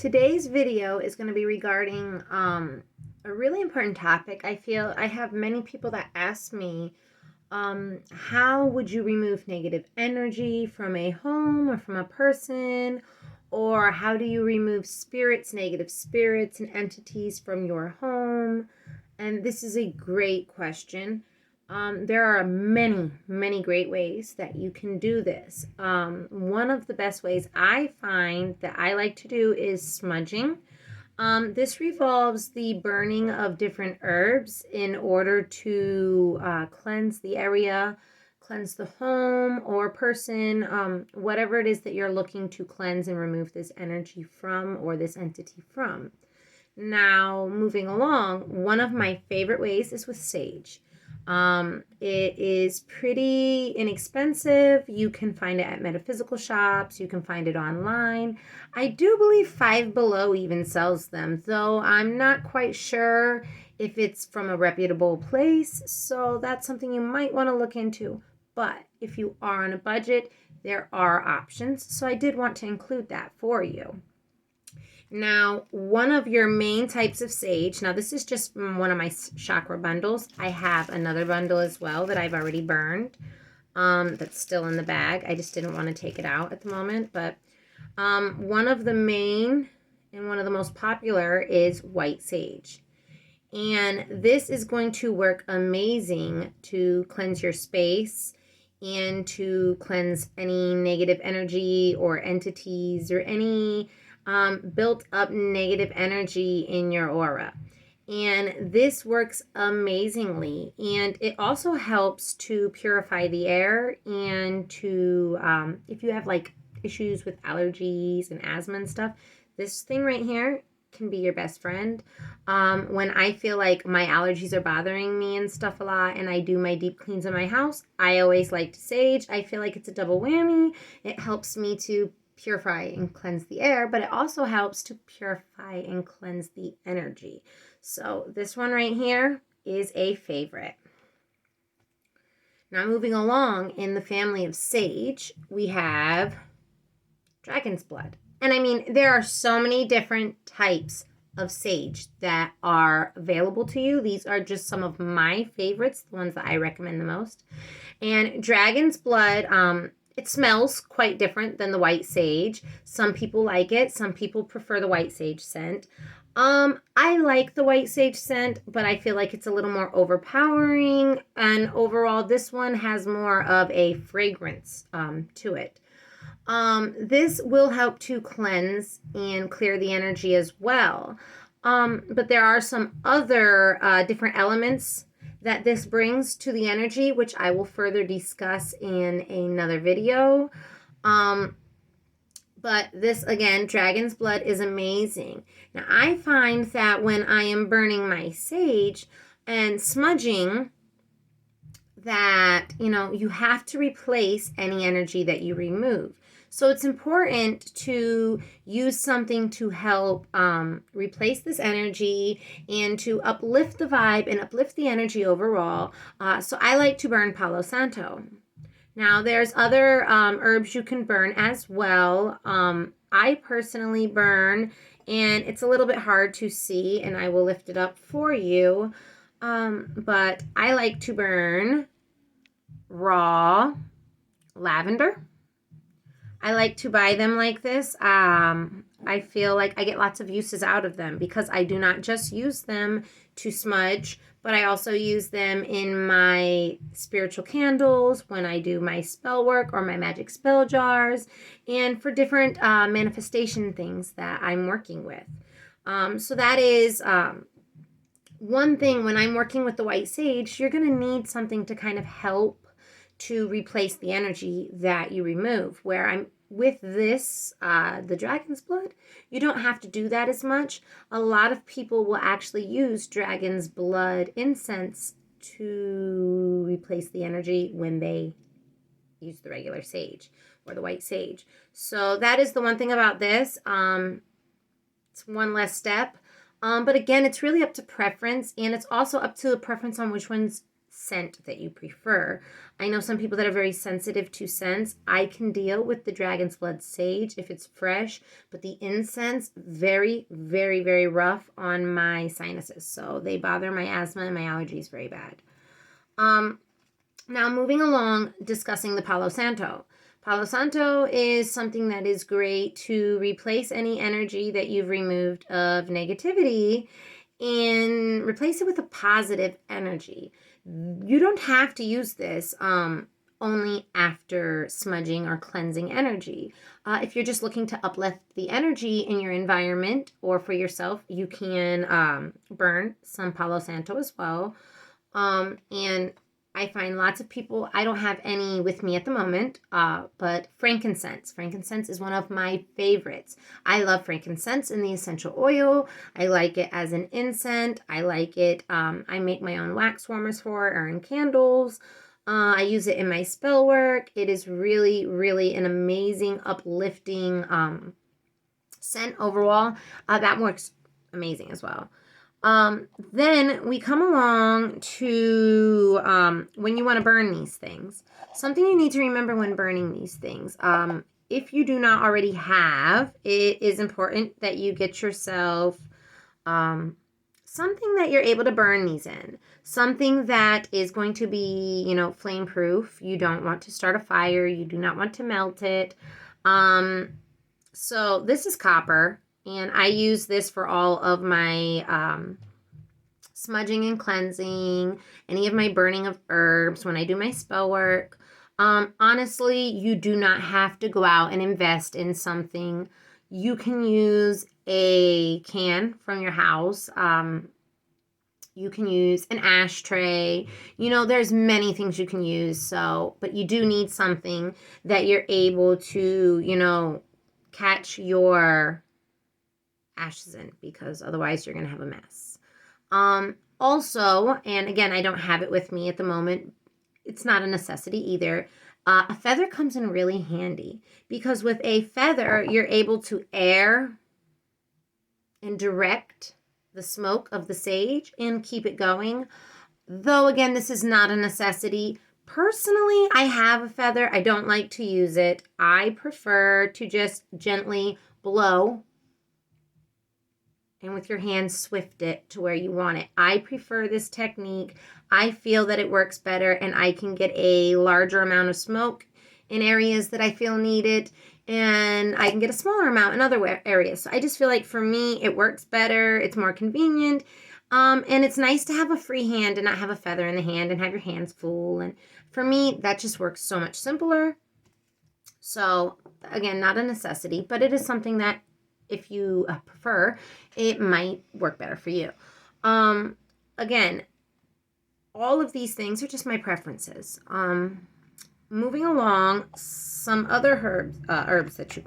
Today's video is going to be regarding a really important topic. I feel I have many people that ask me, how would you remove negative energy from a home or from a person? Or how do you remove negative spirits and entities from your home? And this is a great question. There are many, many great ways that you can do this. One of the best ways I find that I like to do is smudging. This revolves the burning of different herbs in order to cleanse the area, cleanse the home or person, whatever it is that you're looking to cleanse and remove this energy from or this entity from. Now, moving along, one of my favorite ways is with sage. It is pretty inexpensive. You can find it at metaphysical shops. You can find it online. I do believe Five Below even sells them, though I'm not quite sure if it's from a reputable place. So that's something you might want to look into. But if you are on a budget, there are options. So I did want to include that for you. Now, one of your main types of sage, now this is just one of my chakra bundles. I have another bundle as well that I've already burned. That's still in the bag. I just didn't want to take it out at the moment. But one of the main and one of the most popular is white sage. And this is going to work amazing to cleanse your space and to cleanse any negative energy or entities or any built up negative energy in your aura. And this works amazingly. And it also helps to purify the air and to, if you have like issues with allergies and asthma and stuff, this thing right here can be your best friend. When I feel like my allergies are bothering me and stuff a lot and I do my deep cleans in my house, I always like to sage. I feel like it's a double whammy. It helps me to purify and cleanse the air, but it also helps to purify and cleanse the energy. So this one right here is a favorite. Now moving along in the family of sage, we have dragon's blood. And I mean, there are so many different types of sage that are available to you. These are just some of my favorites, the ones that I recommend the most. And dragon's blood, it smells quite different than the white sage. Some people like it. Some people prefer the white sage scent. I like the white sage scent, but I feel like it's a little more overpowering. And overall, this one has more of a fragrance to it. This will help to cleanse and clear the energy as well. But there are some other different elements that this brings to the energy, which I will further discuss in another video. But this, again, dragon's blood is amazing. Now, I find that when I am burning my sage and smudging, that, you have to replace any energy that you remove. So it's important to use something to help replace this energy and to uplift the vibe and uplift the energy overall. So I like to burn Palo Santo. Now there's other herbs you can burn as well. I personally burn, and it's a little bit hard to see, and I will lift it up for you. But I like to burn raw lavender. I like to buy them like this. I feel like I get lots of uses out of them because I do not just use them to smudge, but I also use them in my spiritual candles when I do my spell work or my magic spell jars and for different manifestation things that I'm working with. So that is one thing. When I'm working with the white sage, you're going to need something to kind of help to replace the energy that you remove. Where I'm with this, the dragon's blood, you don't have to do that as much. A lot of people will actually use dragon's blood incense to replace the energy when they use the regular sage or the white sage. So that is the one thing about this. It's one less step. But again, it's really up to preference, and it's also up to the preference on which ones scent that you prefer. I know some people that are very sensitive to scents. I can deal with the dragon's blood sage if it's fresh, but the incense, very, very, very rough on my sinuses. So they bother my asthma and my allergies very bad. Now moving along, discussing the Palo Santo. Palo Santo is something that is great to replace any energy that you've removed of negativity and replace it with a positive energy. You don't have to use this only after smudging or cleansing energy. If you're just looking to uplift the energy in your environment or for yourself, you can burn some Palo Santo as well. And I find lots of people, I don't have any with me at the moment, but frankincense. Frankincense is one of my favorites. I love frankincense in the essential oil. I like it as an incense. I like it, I make my own wax warmers for it or in candles. I use it in my spell work. It is really, really an amazing, uplifting scent overall. That works amazing as well. Then we come along to when you want to burn these things. Something you need to remember when burning these things. If you do not already have, it is important that you get yourself something that you're able to burn these in. Something that is going to be, flame proof. You don't want to start a fire. You do not want to melt it. So this is copper. And I use this for all of my smudging and cleansing, any of my burning of herbs, when I do my spell work. Honestly, you do not have to go out and invest in something. You can use a can from your house. You can use an ashtray. There's many things you can use. But you do need something that you're able to, catch your ashes in, because otherwise you're going to have a mess. Also, and again, I don't have it with me at the moment. It's not a necessity either. A feather comes in really handy, because with a feather, you're able to air and direct the smoke of the sage and keep it going. Though, again, this is not a necessity. Personally, I have a feather. I don't like to use it. I prefer to just gently blow and with your hand swift it to where you want it. I prefer this technique. I feel that it works better, and I can get a larger amount of smoke in areas that I feel needed, and I can get a smaller amount in other areas. So I just feel like for me, it works better. It's more convenient. And it's nice to have a free hand and not have a feather in the hand and have your hands full. And for me, that just works so much simpler. So again, not a necessity, but it is something that if you prefer, it might work better for you. Again, all of these things are just my preferences. Moving along, some other herbs that you